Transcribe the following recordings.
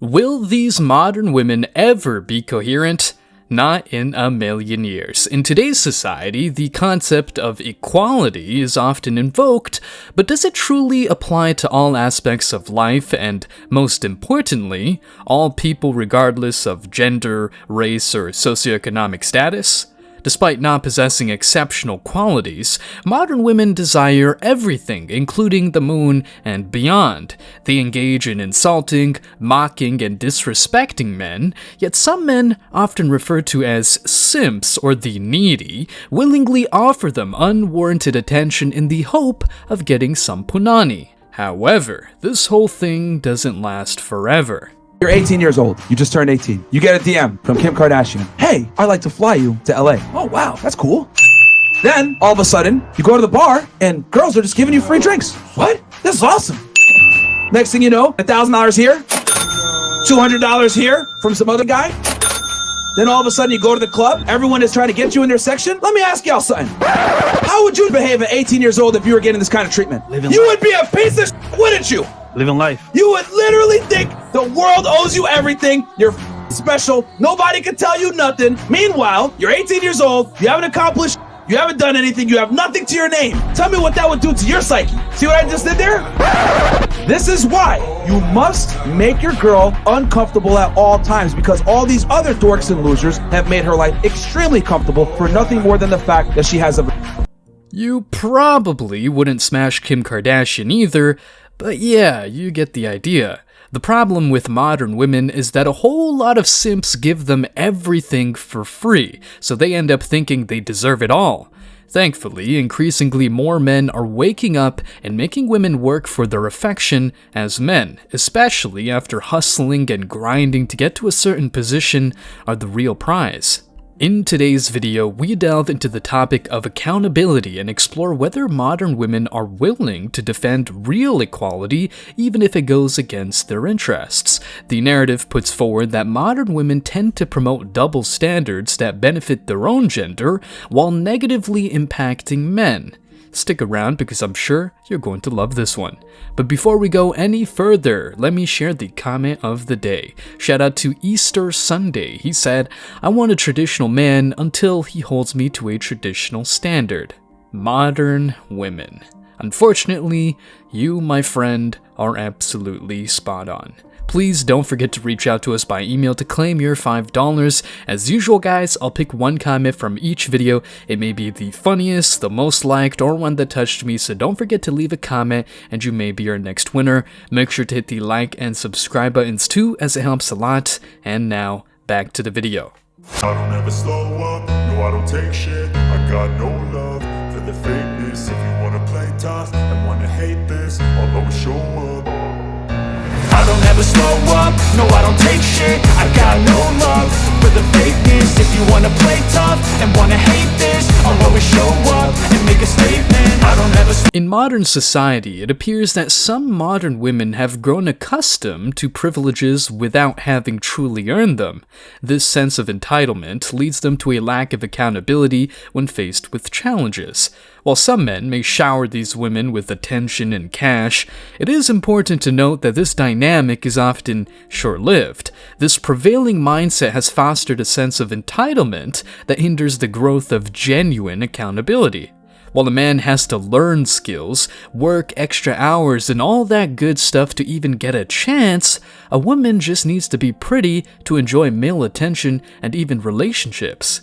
Will these modern women ever be coherent? Not in a million years. In today's society, the concept of equality is often invoked, but does it truly apply to all aspects of life and, most importantly, all people regardless of gender, race, or socioeconomic status? Despite not possessing exceptional qualities, modern women desire everything, including the moon and beyond. They engage in insulting, mocking, and disrespecting men, yet some men, often referred to as simps or the needy, willingly offer them unwarranted attention in the hope of getting some punani. However, this whole thing doesn't last forever. You're 18 years old. You just turned 18. You get a DM from Kim Kardashian. Hey, I'd like to fly you to LA. Oh, wow, that's cool. Then, all of a sudden, you go to the bar and girls are just giving you free drinks. What? This is awesome. Next thing you know, $1,000 here, $200 here from some other guy. Then all of a sudden you go to the club, everyone is trying to get you in their section. Let me ask y'all something. How would you behave at 18 years old if you were getting this kind of treatment? You would be a piece of shit, wouldn't you? Living life. You would literally think the world owes you everything. You're special. Nobody can tell you nothing. Meanwhile, you're 18 years old. You haven't accomplished. You haven't done anything. You have nothing to your name. Tell me what that would do to your psyche. See what I just did there? This is why you must make your girl uncomfortable at all times, because all these other dorks and losers have made her life extremely comfortable for nothing more than the fact that she has a... You probably wouldn't smash Kim Kardashian either, but yeah, you get the idea. The problem with modern women is that a whole lot of simps give them everything for free, so they end up thinking they deserve it all. Thankfully, increasingly more men are waking up and making women work for their affection as men, especially after hustling and grinding to get to a certain position are the real prize. In today's video, we delve into the topic of accountability and explore whether modern women are willing to defend real equality even if it goes against their interests. The narrative puts forward that modern women tend to promote double standards that benefit their own gender while negatively impacting men. Stick around because I'm sure you're going to love this one. But before we go any further, let me share the comment of the day. Shout out to Easter Sunday. He said, "I want a traditional man until he holds me to a traditional standard." Modern women. Unfortunately, you, my friend, are absolutely spot on. Please don't forget to reach out to us by email to claim your $5. As usual, guys, I'll pick one comment from each video. It may be the funniest, the most liked, or one that touched me, so don't forget to leave a comment and you may be our next winner. Make sure to hit the like and subscribe buttons too, as it helps a lot. And now, back to the video. I don't ever slow up, no I don't take shit. I got no love for the fakeness. If you wanna play tough and wanna hate this, I'll always show up. I don't ever slow up, no I don't take shit. I got no love for the fakeness. If you wanna play tough and wanna hate this, I'll always show up and make a statement. I don't ever In modern society, it appears that some modern women have grown accustomed to privileges without having truly earned them. This sense of entitlement leads them to a lack of accountability when faced with challenges. While some men may shower these women with attention and cash, it is important to note that this dynamic is often short-lived. This prevailing mindset has fostered a sense of entitlement that hinders the growth of genuine accountability. While a man has to learn skills, work extra hours, and all that good stuff to even get a chance, a woman just needs to be pretty to enjoy male attention and even relationships.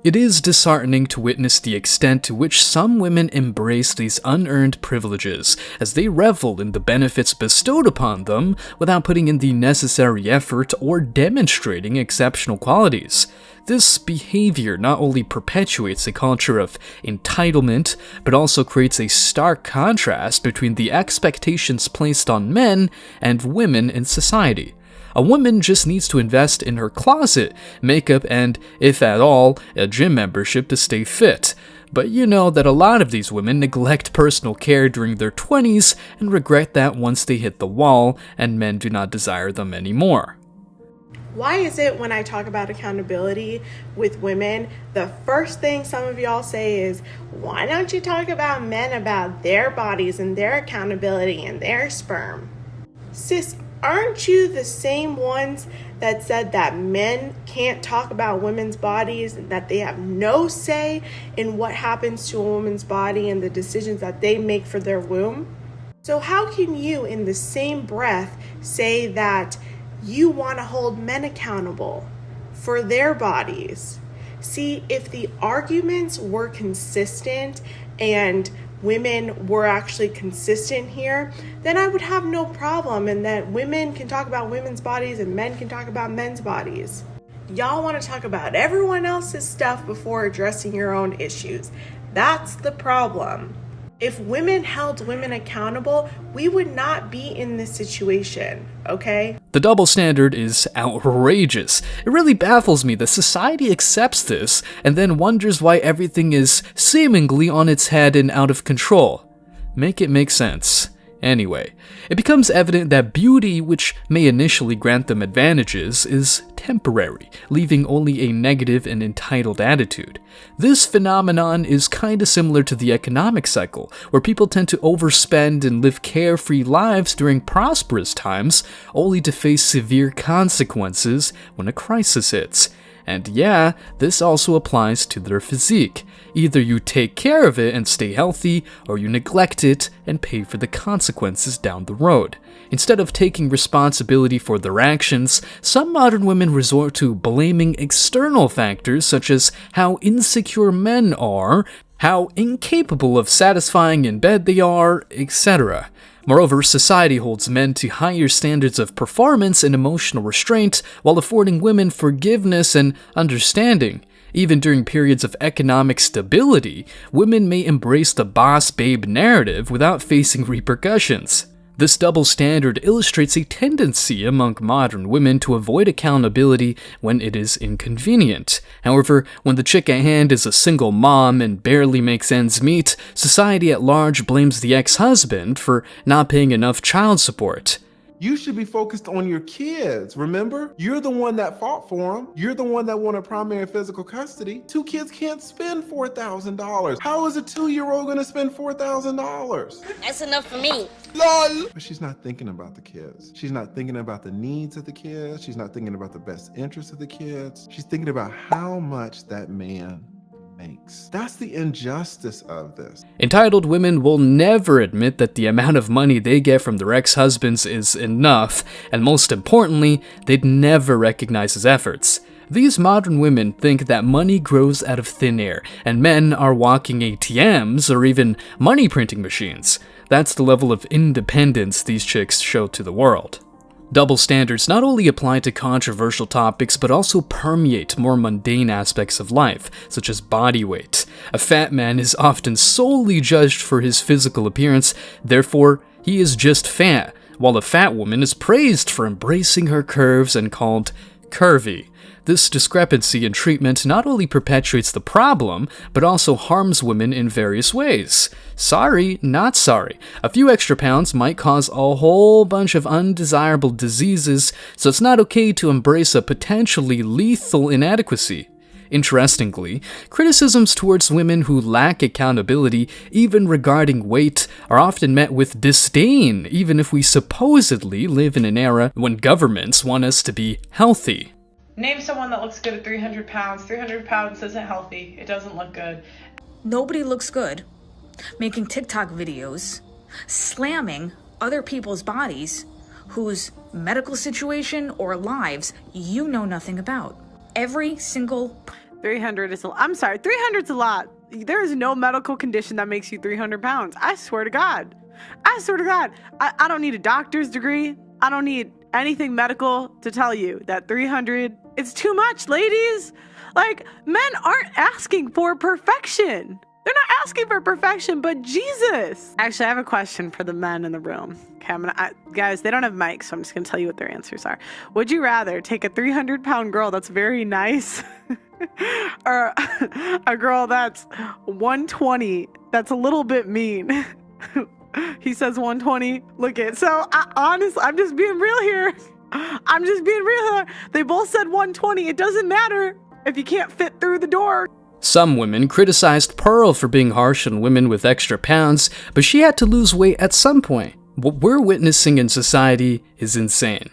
It is disheartening to witness the extent to which some women embrace these unearned privileges, as they revel in the benefits bestowed upon them without putting in the necessary effort or demonstrating exceptional qualities. This behavior not only perpetuates a culture of entitlement, but also creates a stark contrast between the expectations placed on men and women in society. A woman just needs to invest in her closet, makeup, and, if at all, a gym membership to stay fit. But you know that a lot of these women neglect personal care during their 20s and regret that once they hit the wall and men do not desire them anymore. Why is it when I talk about accountability with women, the first thing some of y'all say is, why don't you talk about men about their bodies and their accountability and their sperm? Sis, aren't you the same ones that said that men can't talk about women's bodies and that they have no say in what happens to a woman's body and the decisions that they make for their womb? So how can you, in the same breath, say that you want to hold men accountable for their bodies? See, if the arguments were consistent and women were actually consistent here, then I would have no problem in that women can talk about women's bodies and men can talk about men's bodies. Y'all want to talk about everyone else's stuff before addressing your own issues. That's the problem. If women held women accountable, we would not be in this situation, okay? The double standard is outrageous. It really baffles me that society accepts this and then wonders why everything is seemingly on its head and out of control. Make it make sense. Anyway, it becomes evident that beauty, which may initially grant them advantages, is temporary, leaving only a negative and entitled attitude. This phenomenon is kinda similar to the economic cycle, where people tend to overspend and live carefree lives during prosperous times, only to face severe consequences when a crisis hits. And yeah, this also applies to their physique. Either you take care of it and stay healthy, or you neglect it and pay for the consequences down the road. Instead of taking responsibility for their actions, some modern women resort to blaming external factors such as how insecure men are, how incapable of satisfying in bed they are, etc. Moreover, society holds men to higher standards of performance and emotional restraint while affording women forgiveness and understanding. Even during periods of economic stability, women may embrace the boss babe narrative without facing repercussions. This double standard illustrates a tendency among modern women to avoid accountability when it is inconvenient. However, when the chick at hand is a single mom and barely makes ends meet, society at large blames the ex-husband for not paying enough child support. You should be focused on your kids, remember? You're the one that fought for them. You're the one that wanted primary physical custody. 2 kids can't spend $4,000. How is a 2-year-old gonna spend $4,000? That's enough for me. LOL! But she's not thinking about the kids. She's not thinking about the needs of the kids. She's not thinking about the best interests of the kids. She's thinking about how much that man makes. That's the injustice of this. Entitled women will never admit that the amount of money they get from their ex-husbands is enough, and most importantly, they'd never recognize his efforts. These modern women think that money grows out of thin air, and men are walking ATMs or even money printing machines. That's the level of independence these chicks show to the world. Double standards not only apply to controversial topics, but also permeate more mundane aspects of life, such as body weight. A fat man is often solely judged for his physical appearance, therefore, he is just fat, while a fat woman is praised for embracing her curves and called curvy. This discrepancy in treatment not only perpetuates the problem, but also harms women in various ways. Sorry, not sorry. A few extra pounds might cause a whole bunch of undesirable diseases, so it's not okay to embrace a potentially lethal inadequacy. Interestingly, criticisms towards women who lack accountability, even regarding weight, are often met with disdain, even if we supposedly live in an era when governments want us to be healthy. Name someone that looks good at 300 pounds. 300 pounds isn't healthy. It doesn't look good. Nobody looks good making TikTok videos, slamming other people's bodies whose medical situation or lives you know nothing about. Every single 300 is I'm sorry, 300 is a lot. There is no medical condition that makes you 300 pounds. I swear to God. I swear to God. I don't need a doctor's degree. I don't need anything medical to tell you that 300, it's too much, ladies. Like, men aren't asking for perfection. They're not asking for perfection, but Jesus. Actually, I have a question for the men in the room. Okay, guys, they don't have mics, so I'm just gonna tell you what their answers are. Would you rather take a 300-pound girl that's very nice or a girl that's 120 that's a little bit mean? He says 120. Look it. So honestly, I'm just being real here. I'm just being real here. They both said 120. It doesn't matter if you can't fit through the door. Some women criticized Pearl for being harsh on women with extra pounds, but she had to lose weight at some point. What we're witnessing in society is insane.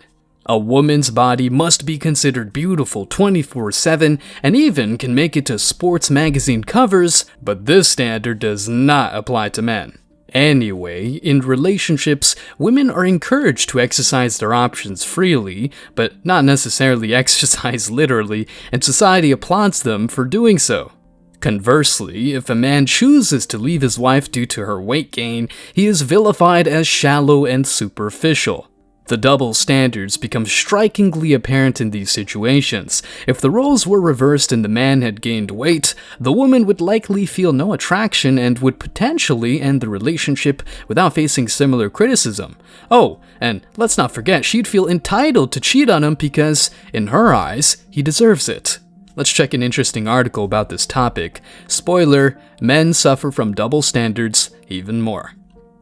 A woman's body must be considered beautiful 24/7 and even can make it to sports magazine covers, but this standard does not apply to men. Anyway, in relationships, women are encouraged to exercise their options freely, but not necessarily exercise literally, and society applauds them for doing so. Conversely, if a man chooses to leave his wife due to her weight gain, he is vilified as shallow and superficial. The double standards become strikingly apparent in these situations. If the roles were reversed and the man had gained weight, the woman would likely feel no attraction and would potentially end the relationship without facing similar criticism. Oh, and let's not forget, she'd feel entitled to cheat on him because, in her eyes, he deserves it. Let's check an interesting article about this topic. Spoiler, men suffer from double standards even more.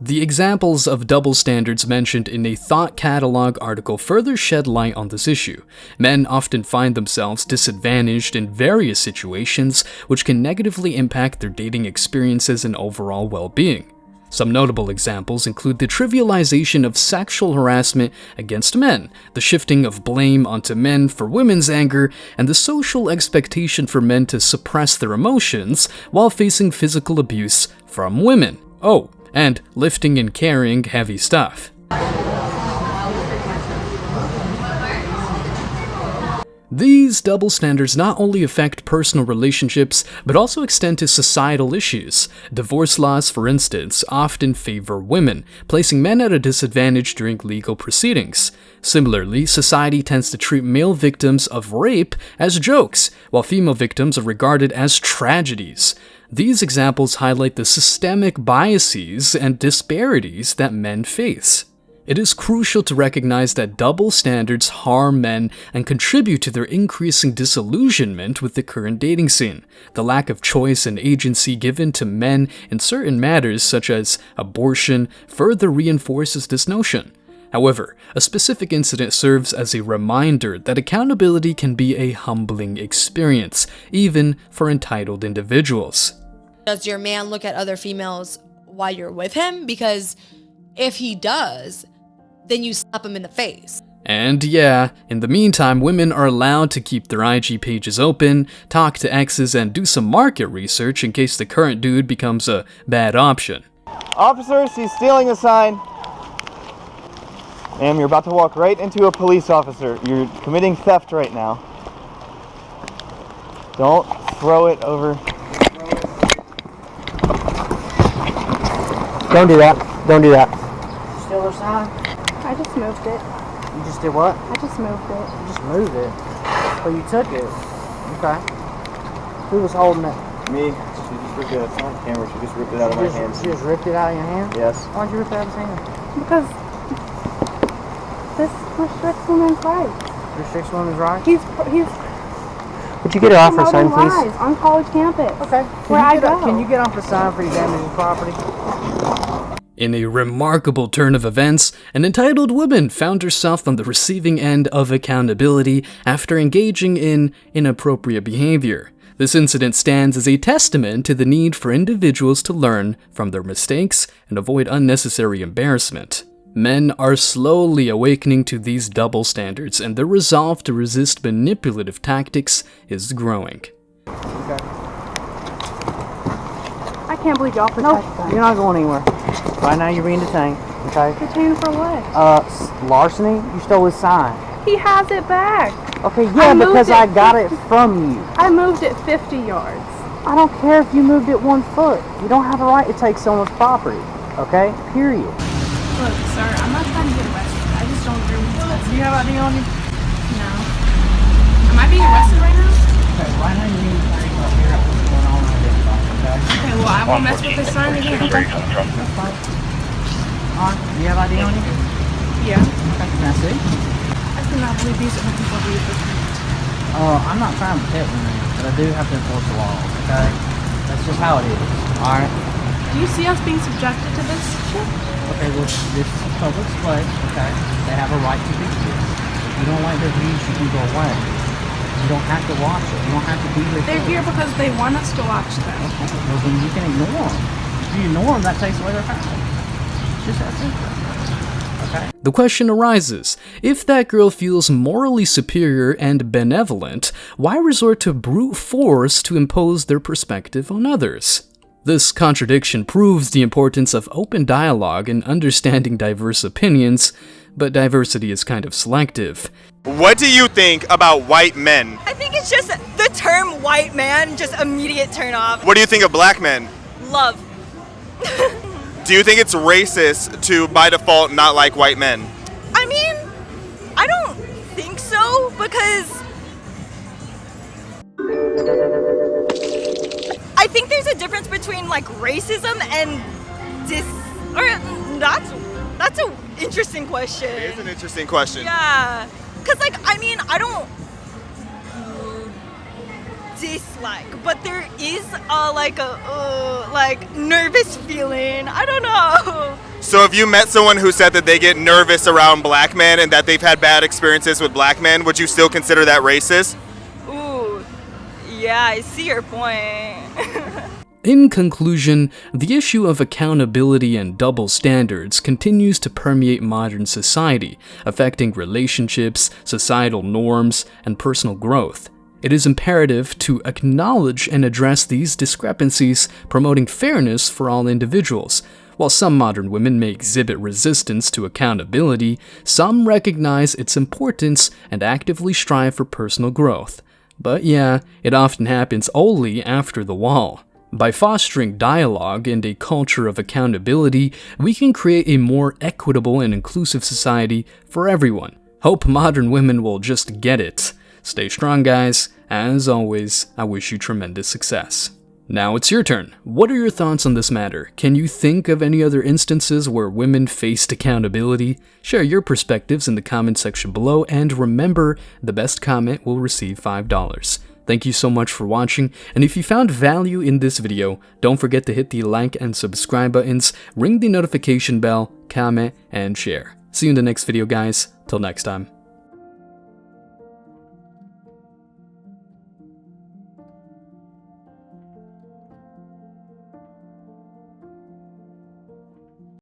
The examples of double standards mentioned in a Thought Catalog article further shed light on this issue. Men often find themselves disadvantaged in various situations, which can negatively impact their dating experiences and overall well-being. Some notable examples include the trivialization of sexual harassment against men, the shifting of blame onto men for women's anger, and the social expectation for men to suppress their emotions while facing physical abuse from women. Oh, and lifting and carrying heavy stuff. These double standards not only affect personal relationships, but also extend to societal issues. Divorce laws, for instance, often favor women, placing men at a disadvantage during legal proceedings. Similarly, society tends to treat male victims of rape as jokes, while female victims are regarded as tragedies. These examples highlight the systemic biases and disparities that men face. It is crucial to recognize that double standards harm men and contribute to their increasing disillusionment with the current dating scene. The lack of choice and agency given to men in certain matters, such as abortion, further reinforces this notion. However, a specific incident serves as a reminder that accountability can be a humbling experience, even for entitled individuals. Does your man look at other females while you're with him? Because if he does, then you slap him in the face. And yeah, in the meantime, women are allowed to keep their IG pages open, talk to exes, and do some market research in case the current dude becomes a bad option. Officer, she's stealing a sign. Ma'am, you're about to walk right into a police officer. You're committing theft right now. Don't throw it over. Don't do that. Don't do that. Steal her sign? I just moved it. You just did what? I just moved it. You just moved it. Oh, you took it. Okay. Who was holding it? Me. She just ripped it out. It's on camera. She just ripped it out of my hand. She just ripped it out of your hand? Yes. Why'd you rip it out of his hand? Because this restricts women's rights. Restricts women's rights? He's Would you get her off her sign, please? lies on college campus. Okay. Can you get off the sign for you damaging property? In a remarkable turn of events, an entitled woman found herself on the receiving end of accountability after engaging in inappropriate behavior. This incident stands as a testament to the need for individuals to learn from their mistakes and avoid unnecessary embarrassment. Men are slowly awakening to these double standards, and their resolve to resist manipulative tactics is growing. Okay. I can't believe y'all protect them. You're not going anywhere. Right now you're being detained, okay? Detained for what? Larceny? You stole his sign. He has it back. Okay, yeah, because I got it from you. I moved it 50 yards. I don't care if you moved it 1 foot. You don't have a right to take someone's property, okay? Period. Look, sir, I'm not trying to get arrested. I just don't agree with this. Do you have ID on you? No. Am I being arrested right now? Okay, right now you're being detained up here. What's going on right there, okay? Okay, well, I won't mess with this sign again. Okay. That's fine. Alright, do you have ID on you? Yeah. Okay, can I see? I cannot believe these are people read this. I'm not trying to protect you, man, but I do have to enforce the law, okay? That's just how it is, alright? Do you see us being subjected to this shit? Okay, well, this is a public place, okay? They have a right to do this. If you don't like their views, you can go away. You don't have to watch it. You don't have to be with They're here because they want us to watch them. Okay, well, then you can ignore them. If you ignore them, that takes away their power. It's just that simple. okay? The question arises, if that girl feels morally superior and benevolent, why resort to brute force to impose their perspective on others? This contradiction proves the importance of open dialogue and understanding diverse opinions, but diversity is kind of selective. What do you think about white men? I think it's just the term white man, just immediate turn off. What do you think of black men? Love. Do you think it's racist to, by default, not like white men? I mean, I don't think so, because I think there's a difference between like racism and that's an interesting question. It is an interesting question. Yeah, because like, I mean, I don't dislike, but there is like nervous feeling. I don't know. So if you met someone who said that they get nervous around black men and that they've had bad experiences with black men, would you still consider that racist? Ooh, yeah, I see your point. In conclusion, the issue of accountability and double standards continues to permeate modern society, affecting relationships, societal norms, and personal growth. It is imperative to acknowledge and address these discrepancies, promoting fairness for all individuals. While some modern women may exhibit resistance to accountability, some recognize its importance and actively strive for personal growth. But yeah, it often happens only after the wall. By fostering dialogue and a culture of accountability, we can create a more equitable and inclusive society for everyone. Hope modern women will just get it. Stay strong, guys. As always, I wish you tremendous success. Now it's your turn. What are your thoughts on this matter? Can you think of any other instances where women faced accountability? Share your perspectives in the comment section below, and remember, the best comment will receive $5. Thank you so much for watching, and if you found value in this video, don't forget to hit the like and subscribe buttons, ring the notification bell, comment, and share. See you in the next video, guys. Till next time.